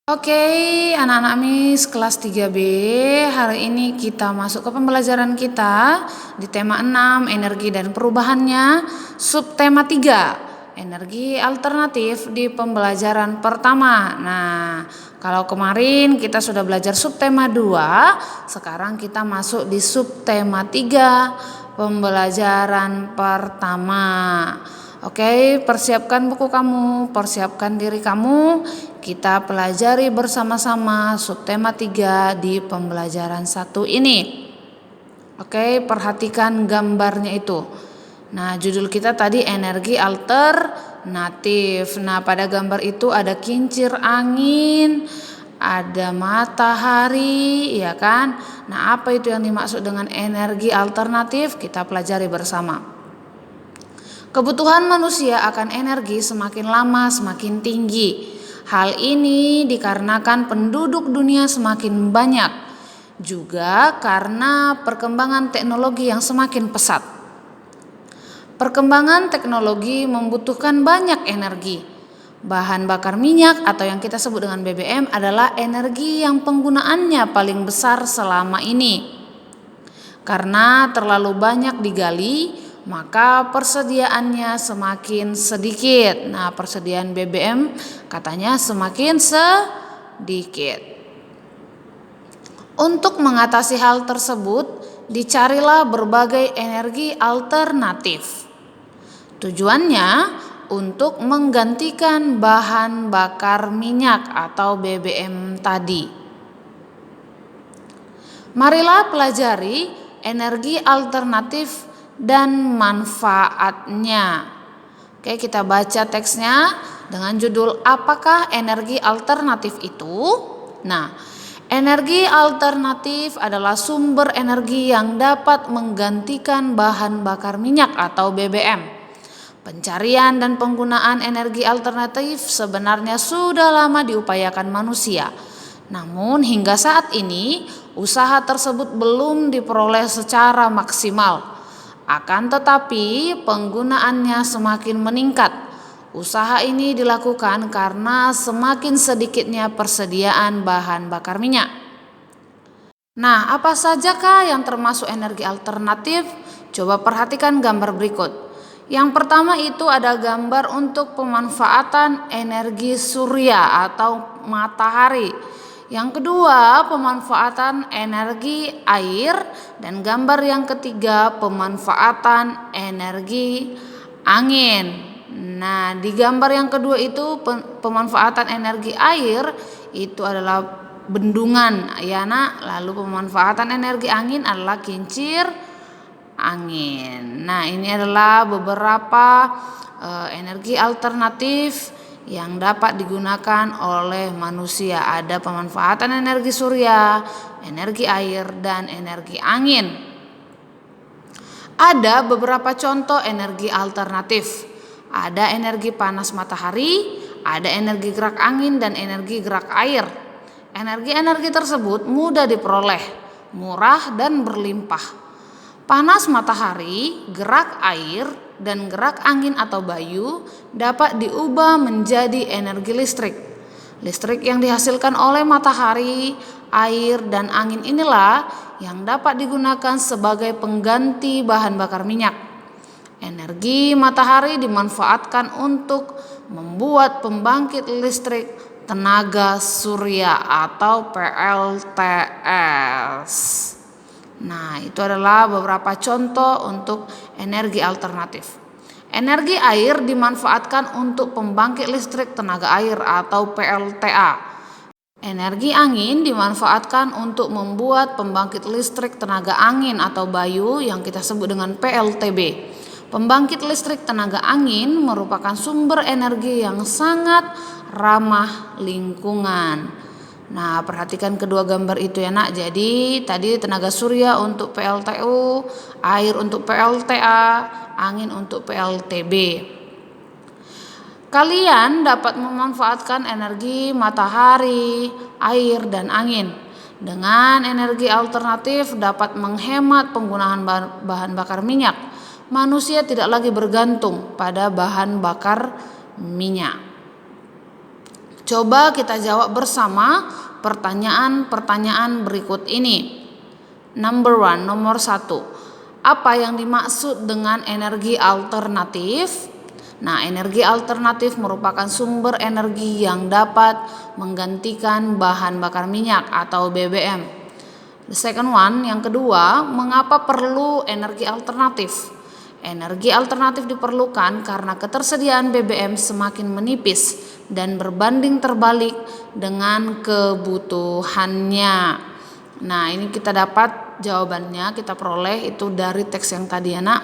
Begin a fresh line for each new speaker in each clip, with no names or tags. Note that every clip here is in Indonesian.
Oke, anak-anak Miss kelas 3B, hari ini kita masuk ke pembelajaran kita di tema 6, energi dan perubahannya, subtema 3, energi alternatif di pembelajaran pertama. Nah, kalau kemarin kita sudah belajar subtema 2, sekarang kita masuk di subtema 3, pembelajaran pertama. Oke, persiapkan buku kamu, persiapkan diri kamu. Kita pelajari bersama-sama subtema 3 di pembelajaran 1 ini. Oke, perhatikan gambarnya itu. Nah, judul kita tadi energi alternatif. Nah, pada gambar itu ada kincir angin, ada matahari, ya kan? Nah, apa itu yang dimaksud dengan energi alternatif? Kita pelajari bersama. Kebutuhan manusia akan energi semakin lama semakin tinggi. Hal ini dikarenakan penduduk dunia semakin banyak, juga karena perkembangan teknologi yang semakin pesat. Perkembangan teknologi membutuhkan banyak energi. Bahan bakar minyak atau yang kita sebut dengan BBM adalah energi yang penggunaannya paling besar selama ini. Karena terlalu banyak digali, maka persediaannya semakin sedikit. Nah, persediaan BBM katanya semakin sedikit. Untuk mengatasi hal tersebut, dicarilah berbagai energi alternatif. Tujuannya untuk menggantikan bahan bakar minyak atau BBM tadi. Marilah pelajari energi alternatif dan manfaatnya. Oke, kita baca teksnya dengan judul apakah energi alternatif itu? Nah, energi alternatif adalah sumber energi yang dapat menggantikan bahan bakar minyak atau BBM. Pencarian dan penggunaan energi alternatif sebenarnya sudah lama diupayakan manusia. Namun hingga saat ini usaha tersebut belum diperoleh secara maksimal. Akan tetapi penggunaannya semakin meningkat. Usaha ini dilakukan karena semakin sedikitnya persediaan bahan bakar minyak. Nah, apa sajakah yang termasuk energi alternatif? Coba perhatikan gambar berikut. Yang pertama itu ada gambar untuk pemanfaatan energi surya atau matahari. Yang kedua, pemanfaatan energi air, dan gambar yang ketiga, pemanfaatan energi angin. Nah, di gambar yang kedua itu pemanfaatan energi air itu adalah bendungan, ya nak. Lalu pemanfaatan energi angin adalah kincir angin. Nah, ini adalah beberapa energi alternatif yang dapat digunakan oleh manusia. Ada pemanfaatan energi surya, energi air, dan energi angin. Ada beberapa contoh energi alternatif. Ada energi panas matahari, ada energi gerak angin, dan energi gerak air. Energi-energi tersebut mudah diperoleh, murah, dan berlimpah. Panas matahari, gerak air, dan gerak angin atau bayu dapat diubah menjadi energi listrik. Listrik yang dihasilkan oleh matahari, air, dan angin inilah yang dapat digunakan sebagai pengganti bahan bakar minyak. Energi matahari dimanfaatkan untuk membuat pembangkit listrik tenaga surya atau PLTS. Nah, itu adalah beberapa contoh untuk energi alternatif. Energi air dimanfaatkan untuk pembangkit listrik tenaga air atau PLTA. Energi angin dimanfaatkan untuk membuat pembangkit listrik tenaga angin atau bayu yang kita sebut dengan PLTB. Pembangkit listrik tenaga angin merupakan sumber energi yang sangat ramah lingkungan. Nah, perhatikan kedua gambar itu ya nak. Jadi tadi tenaga surya untuk PLTU, air untuk PLTA, angin untuk PLTB. Kalian dapat memanfaatkan energi matahari, air, dan angin. Dengan energi alternatif dapat menghemat penggunaan bahan bakar minyak. Manusia tidak lagi bergantung pada bahan bakar minyak. Coba kita jawab bersama pertanyaan-pertanyaan berikut ini. Nomor 1. Apa yang dimaksud dengan energi alternatif? Nah, energi alternatif merupakan sumber energi yang dapat menggantikan bahan bakar minyak atau BBM. The second one, yang kedua, mengapa perlu energi alternatif? Energi alternatif diperlukan karena ketersediaan BBM semakin menipis dan berbanding terbalik dengan kebutuhannya. Nah, ini kita dapat jawabannya, kita peroleh itu dari teks yang tadi ya nak.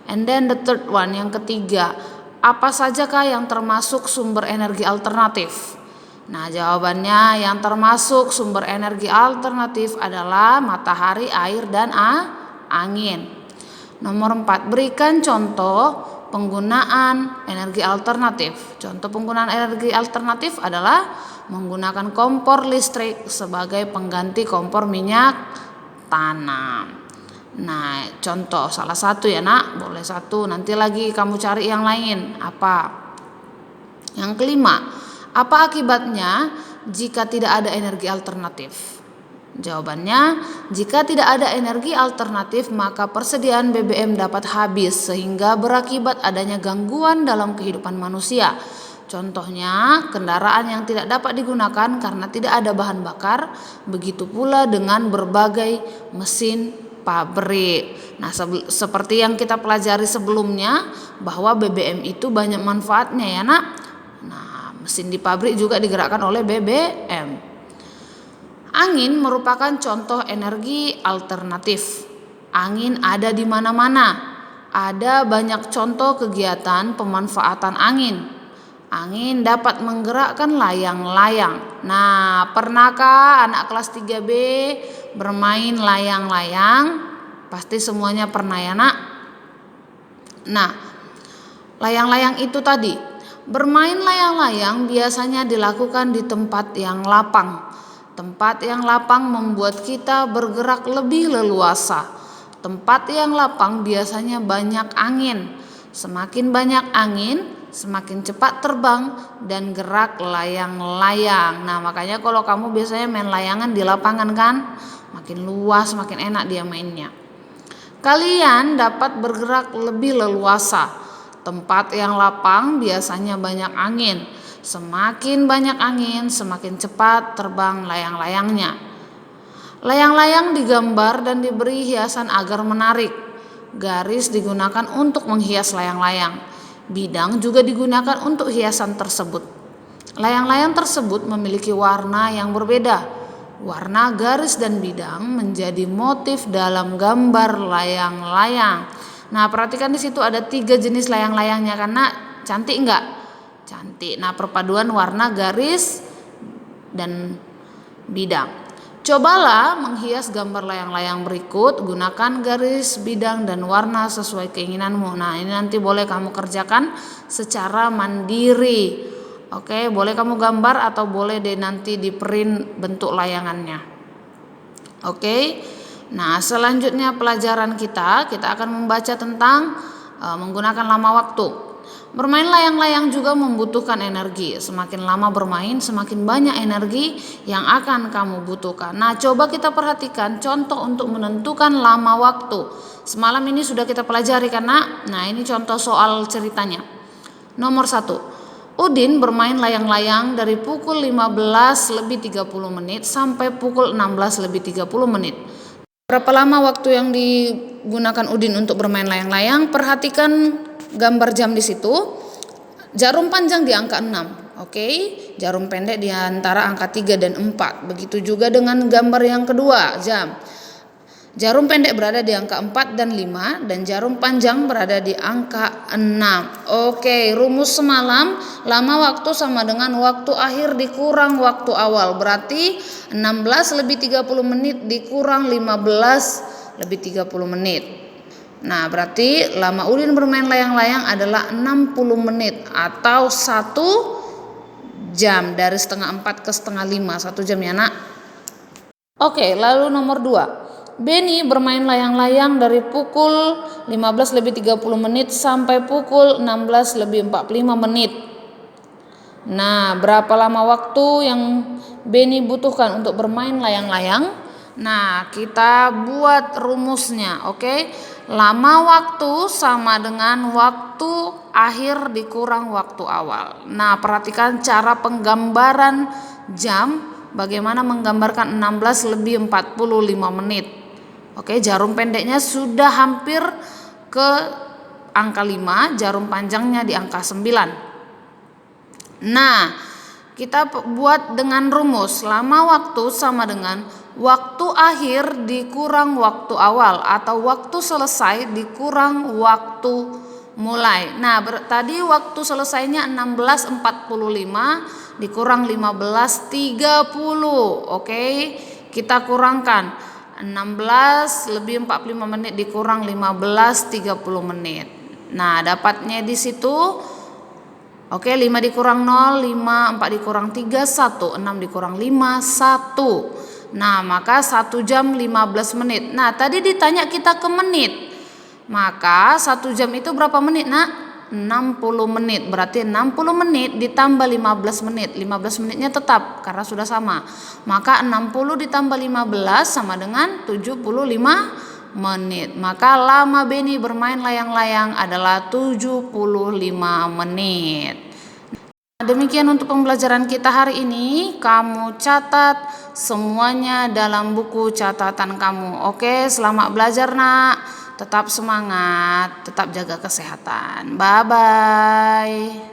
And then the third one, yang ketiga, apa sajakah yang termasuk sumber energi alternatif? Nah, jawabannya yang termasuk sumber energi alternatif adalah matahari, air, dan angin. Nomor 4, berikan contoh penggunaan energi alternatif. Contoh penggunaan energi alternatif adalah menggunakan kompor listrik sebagai pengganti kompor minyak tanam. Nah, contoh salah satu ya nak, boleh satu, nanti lagi kamu cari yang lain. Apa? Yang kelima, apa akibatnya jika tidak ada energi alternatif? Jawabannya, jika tidak ada energi alternatif maka persediaan BBM dapat habis sehingga berakibat adanya gangguan dalam kehidupan manusia. Contohnya, kendaraan yang tidak dapat digunakan karena tidak ada bahan bakar, begitu pula dengan berbagai mesin pabrik. Nah, seperti yang kita pelajari sebelumnya bahwa BBM itu banyak manfaatnya ya nak. Nah, mesin di pabrik juga digerakkan oleh BBM. Angin merupakan contoh energi alternatif. Angin ada di mana-mana. Ada banyak contoh kegiatan pemanfaatan angin. Angin dapat menggerakkan layang-layang. Nah, pernahkah anak kelas 3B bermain layang-layang? Pasti semuanya pernah ya nak. Nah, layang-layang itu tadi. Bermain layang-layang biasanya dilakukan di tempat yang lapang. Tempat yang lapang membuat kita bergerak lebih leluasa. Tempat yang lapang biasanya banyak angin. Semakin banyak angin, semakin cepat terbang dan gerak layang-layang. Nah, makanya kalau kamu biasanya main layangan di lapangan kan, makin luas, makin enak dia mainnya. Kalian dapat bergerak lebih leluasa. Tempat yang lapang biasanya banyak angin. Semakin banyak angin, semakin cepat terbang layang-layangnya. Layang-layang digambar dan diberi hiasan agar menarik. Garis digunakan untuk menghias layang-layang. Bidang juga digunakan untuk hiasan tersebut. Layang-layang tersebut memiliki warna yang berbeda. Warna garis dan bidang menjadi motif dalam gambar layang-layang. Nah, perhatikan di situ ada 3 jenis layang-layangnya karena cantik enggak? Cantik. Nah, perpaduan warna garis dan bidang. Cobalah menghias gambar layang-layang berikut, gunakan garis, bidang, dan warna sesuai keinginanmu. Nah, ini nanti boleh kamu kerjakan secara mandiri. Oke, boleh kamu gambar atau boleh deh nanti di print bentuk layangannya. Oke. Nah, selanjutnya pelajaran kita akan membaca tentang menggunakan lama waktu. Bermain layang-layang juga membutuhkan energi. Semakin lama bermain, semakin banyak energi yang akan kamu butuhkan. Nah, coba kita perhatikan contoh untuk menentukan lama waktu. Semalam ini sudah kita pelajari karena, nah ini contoh soal ceritanya. Nomor 1. Udin bermain layang-layang dari pukul 15:30 menit sampai pukul 16:30 menit. Berapa lama waktu yang digunakan Udin untuk bermain layang-layang? Perhatikan gambar jam di situ. Jarum panjang di angka 6. Oke, jarum pendek di antara angka 3 dan 4. Begitu juga dengan gambar yang kedua, jam. Jarum pendek berada di angka 4 dan 5 dan jarum panjang berada di angka 6. Oke, rumus semalam, lama waktu sama dengan waktu akhir dikurang waktu awal. Berarti 16:30 menit dikurang 15:30 menit. Nah, berarti lama Udin bermain layang-layang adalah 60 menit atau 1 jam, dari setengah 4 ke setengah 5, 1 jam ya nak. Oke, lalu nomor 2. Benny bermain layang-layang dari pukul 15:30 menit sampai pukul 16:45 menit. Nah, berapa lama waktu yang Beni butuhkan untuk bermain layang-layang? Nah, kita buat rumusnya, oke? Lama waktu sama dengan waktu akhir dikurang waktu awal. Nah, perhatikan cara penggambaran jam, bagaimana menggambarkan 16 lebih 45 menit. Oke, jarum pendeknya sudah hampir ke angka 5, jarum panjangnya di angka 9. Nah, kita buat dengan rumus lama waktu sama dengan waktu akhir dikurang waktu awal atau waktu selesai dikurang waktu mulai. Nah, tadi waktu selesainya 16.45 dikurang 15.30. Oke, kita kurangkan 16 lebih 45 menit dikurang 15.30 menit. Nah, dapatnya di situ. Oke, 5 dikurang 0, 5, 4 dikurang 3, 1, 6 dikurang 5, 1. Nah, maka 1 jam 15 menit. Nah, tadi ditanya kita ke menit. Maka 1 jam itu berapa menit, Nak? 60 menit. Berarti 60 menit ditambah 15 menit. 15 menitnya tetap karena sudah sama. Maka 60 ditambah 15 sama dengan 75 menit. Maka lama Beni bermain layang-layang adalah 75 menit. Demikian untuk pembelajaran kita hari ini. Kamu catat semuanya dalam buku catatan kamu. Oke, selamat belajar, Nak. Tetap semangat, tetap jaga kesehatan. Bye bye.